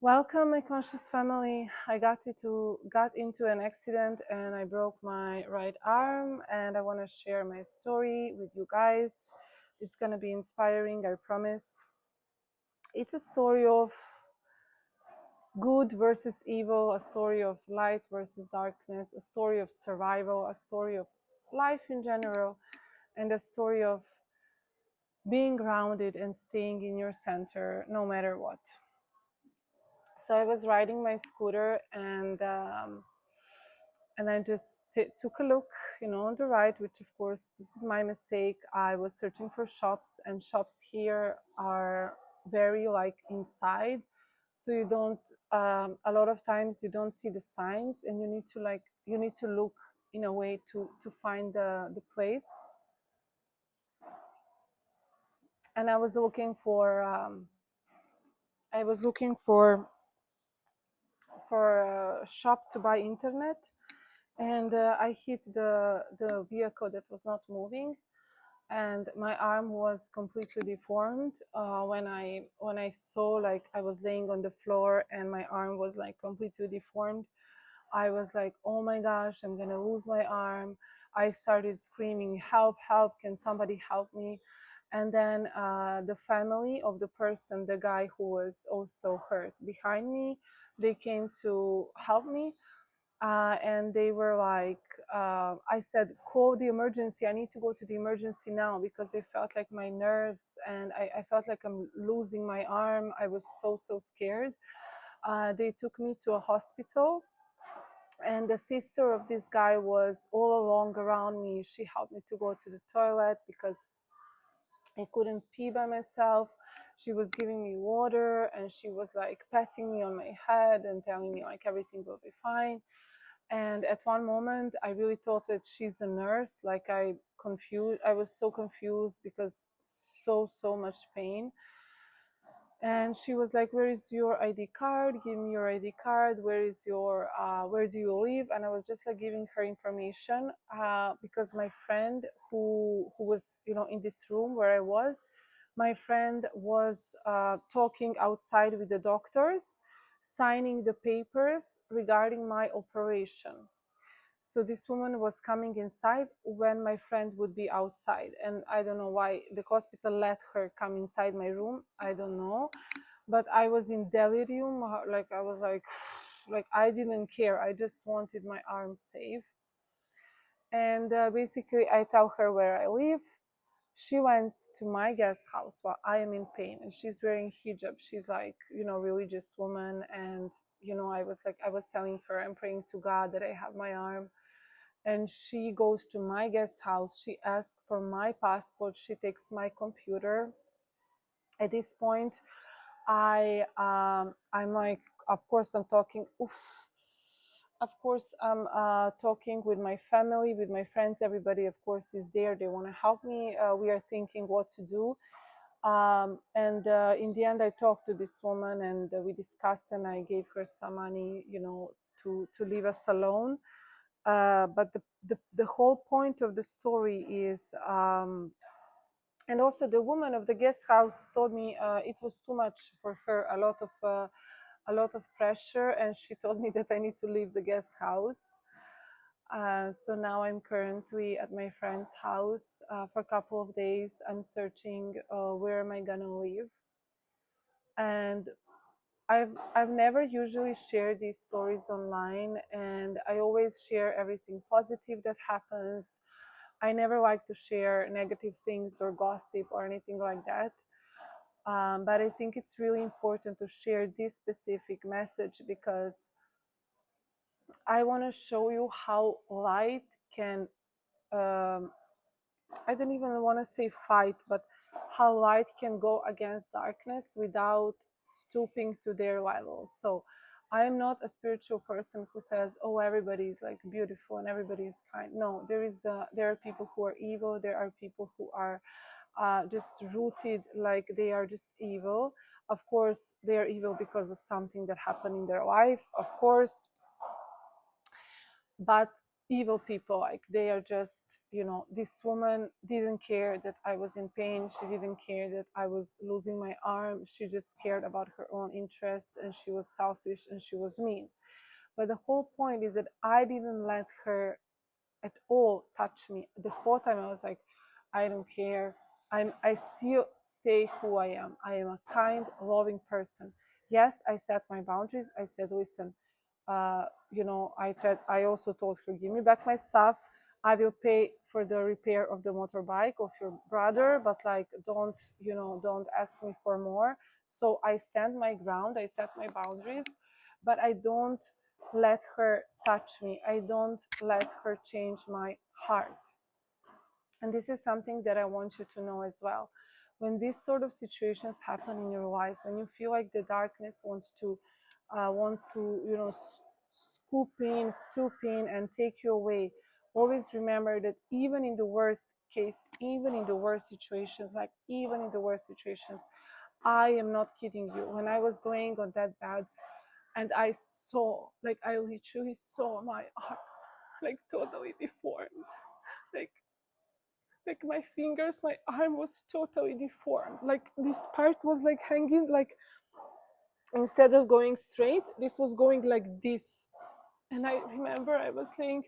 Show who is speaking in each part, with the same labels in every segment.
Speaker 1: Welcome, my conscious family. I got into an accident and I broke my right arm, and I want to share my story with you guys. It's gonna be inspiring, I promise. It's a story of good versus evil, a story of light versus darkness, a story of survival, a story of life in general, and a story of being grounded and staying in your center no matter what. So I was riding my scooter and I just took a look, on the right, which of course this is my mistake. I was searching for shops, and shops here are very like inside, so you don't. A lot of times you don't see the signs, and you need to look in a way to find the place. And I was looking for a shop to buy internet, and I hit the vehicle that was not moving, and my arm was completely deformed. When I saw, like, I was laying on the floor and my arm was like completely deformed, I was like, oh my gosh, I'm gonna lose my arm. I started screaming, help, help, can somebody help me? And then the family of the person, the guy who was also hurt behind me, they came to help me. And they were like, I said, call the emergency. I need to go to the emergency now, because I felt like my nerves, and I felt like I'm losing my arm. I was so scared. They took me to a hospital, and the sister of this guy was all along around me. She helped me to go to the toilet because I couldn't pee by myself. She was giving me water, and she was like patting me on my head and telling me like everything will be fine. And at one moment I really thought that she's a nurse. Like, I was so confused because so much pain. And she was like, where is your ID card? Give me your ID card. Where do you live? And I was just like giving her information, because my friend who was, in this room where I was, my friend was talking outside with the doctors, signing the papers regarding my operation. So this woman was coming inside when my friend would be outside, and I don't know why the hospital let her come inside my room. I don't know, but I was in delirium. Like, I was like, like, I didn't care. I just wanted my arm safe. And basically, I tell her where I live. She went to my guest house while I am in pain, and she's wearing hijab. She's like, religious woman, and I was telling her I'm praying to God that I have my arm. And she goes to my guest house. She asks for my passport. She takes my computer. At this point, I'm like, of course I'm talking. Oof. Of course I'm talking with my family, with my friends. Everybody, of course, is there. They want to help me. We are thinking what to do. And in the end, I talked to this woman, and we discussed, and I gave her some money, to leave us alone. But the whole point of the story is, and also the woman of the guest house told me it was too much for her, a lot of pressure, and she told me that I need to leave the guest house. So now I'm currently at my friend's house for a couple of days. I'm searching where am I gonna live, and I've never usually shared these stories online, and I always share everything positive that happens. I never like to share negative things or gossip or anything like that. But I think it's really important to share this specific message, because I want to show you how light can, um, I don't even want to say fight, but how light can go against darkness without stooping to their level. So I am not a spiritual person who says, oh, everybody is like beautiful and everybody is kind. No, there are people who are evil. There are people who are just rooted, like they are just evil. Of course, they are evil because of something that happened in their life, of course. But evil people. Like they are just, you know, this woman didn't care that I was in pain. She didn't care that I was losing my arm. She just cared about her own interest, and she was selfish and she was mean. But the whole point is that I didn't let her at all touch me. The whole time I was like, I don't care. I still stay who I am. I am a kind, loving person. Yes, I set my boundaries. I said, listen, you know, I also told her, give me back my stuff. I will pay for the repair of the motorbike of your brother, but like, don't, you know, don't ask me for more. So I stand my ground. I set my boundaries, but I don't let her touch me. I don't let her change my heart. And this is something that I want you to know as well. When these sort of situations happen in your life, when you feel like the darkness want to, you know, stoop in and take you away, always remember that even in the worst case, even in the worst situations, like even in the worst situations, I am not kidding you. When I was laying on that bed and I saw, like I literally saw my arm like totally deformed. Like my fingers, my arm was totally deformed. Like this part was like hanging, like instead of going straight, this was going like this. And I remember I was saying,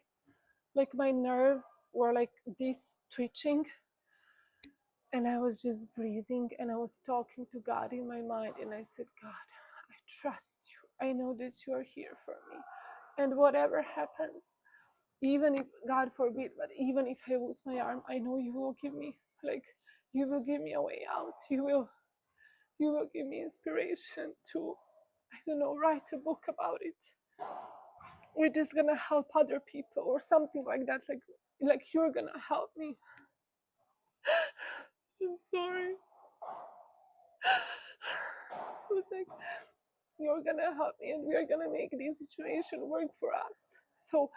Speaker 1: like my nerves were like this twitching, and I was just breathing and I was talking to God in my mind, and I said, God, I trust you. I know that you are here for me. And whatever happens, even if, God forbid, but even if I lose my arm, I know you will give me, like, you will give me a way out. You will give me inspiration to, I don't know, write a book about it. We're just gonna help other people or something like that. Like you're gonna help me. I'm sorry. It was like, you're gonna help me and we are gonna make this situation work for us. So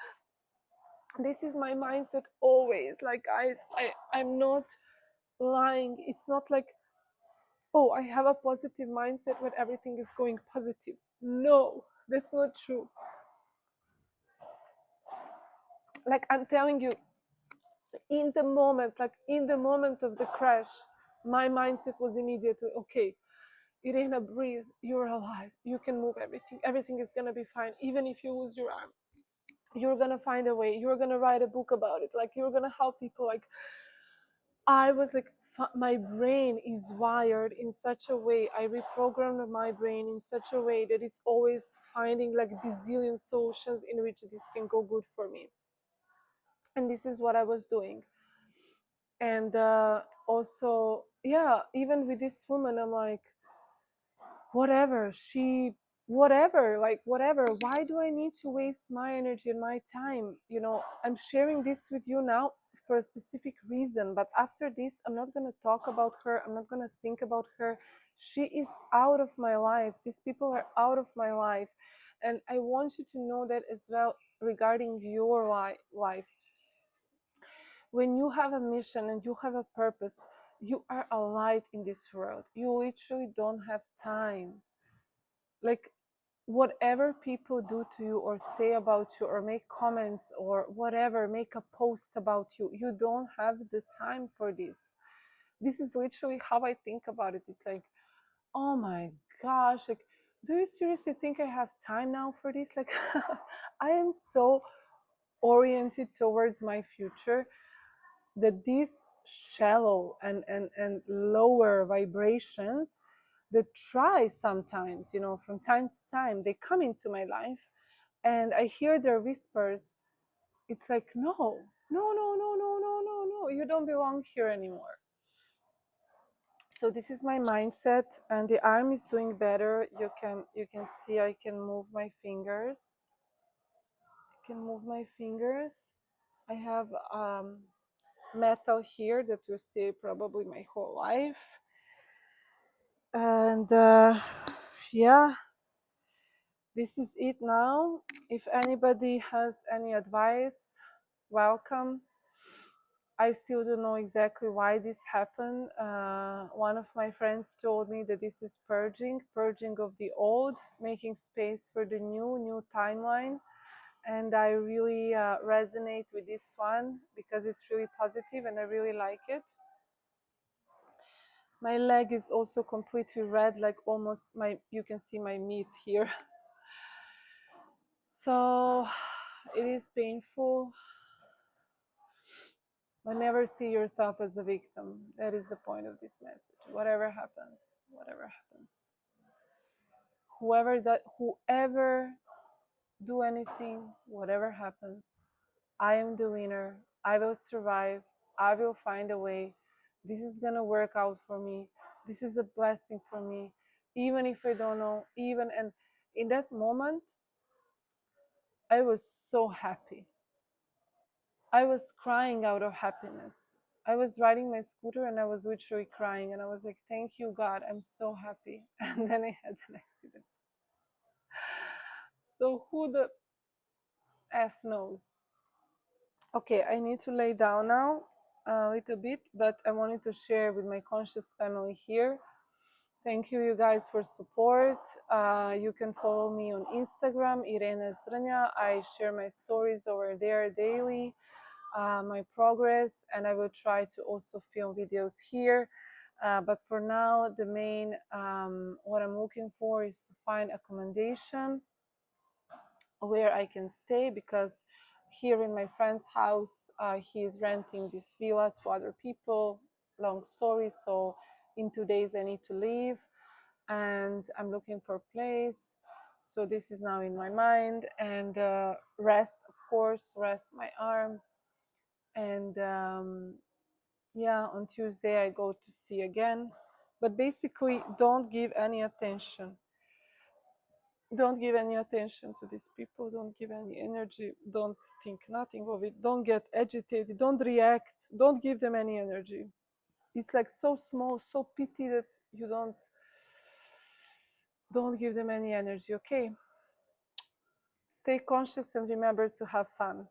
Speaker 1: this is my mindset always. Like, guys, I'm not lying. It's not like, oh, I have a positive mindset when everything is going positive. No, that's not true. Like, I'm telling you, in the moment, like in the moment of the crash, my mindset was immediately, okay, Irina, breathe, you're alive, you can move everything is gonna be fine. Even if you lose your arm, you're gonna find a way, you're gonna write a book about it, like you're gonna help people. Like, I was like, my brain is wired in such a way, I reprogrammed my brain in such a way that it's always finding like bazillion solutions in which this can go good for me. And this is what I was doing. And also, yeah, even with this woman, I'm like, whatever, whatever, why do I need to waste my energy and my time? You know, I'm sharing this with you now for a specific reason, but after this, I'm not going to talk about her, I'm not going to think about her. She is out of my life. These people are out of my life. And I want you to know that as well regarding your life. When you have a mission and you have a purpose, you are a light in this world. You literally don't have time. Like, whatever people do to you or say about you or make comments or whatever, make a post about you, you don't have the time for this. This is literally how I think about it. It's like, oh my gosh, like, do you seriously think I have time now for this? Like, I am so oriented towards my future that these shallow and lower vibrations that try sometimes, you know, from time to time, they come into my life and I hear their whispers. It's like, no, no, no, no, no, no, no, no, you don't belong here anymore. So this is my mindset, and the arm is doing better. You can see I can move my fingers. I can move my fingers. I have metal here that will stay probably my whole life. And yeah, this is it now. If anybody has any advice, welcome. I still don't know exactly why this happened. One of my friends told me that this is purging of the old, making space for the new timeline. and I really resonate with this one because it's really positive and I really like it. My leg is also completely red, like almost you can see my meat here. So it is painful, but never see yourself as a victim. That is the point of this message. Whatever happens, whatever happens. Whoever do anything, whatever happens, I am the winner. I will survive. I will find a way. This is gonna work out for me. This is a blessing for me. Even if I don't know, and in that moment, I was so happy. I was crying out of happiness. I was riding my scooter and I was literally crying and I was like, thank you, God, I'm so happy. And then I had an accident. So who the F knows? Okay, I need to lay down now a little bit, but I wanted to share with my conscious family here. Thank you, you guys, for support. You can follow me on Instagram, Irene Zdrnja. I share my stories over there daily, my progress, and I will try to also film videos here. But for now, the main, what I'm looking for is to find accommodation where I can stay, because here in my friend's house, he is renting this villa to other people. Long story, so in 2 days I need to leave and I'm looking for a place. So this is now in my mind, and rest, of course, rest my arm. And yeah, on Tuesday I go to see again. But basically, don't give any attention. Don't give any attention to these people. Don't give any energy. Don't think nothing of it. Don't get agitated. Don't react. Don't give them any energy. It's like so small, so petty that you don't give them any energy. Okay. Stay conscious and remember to have fun.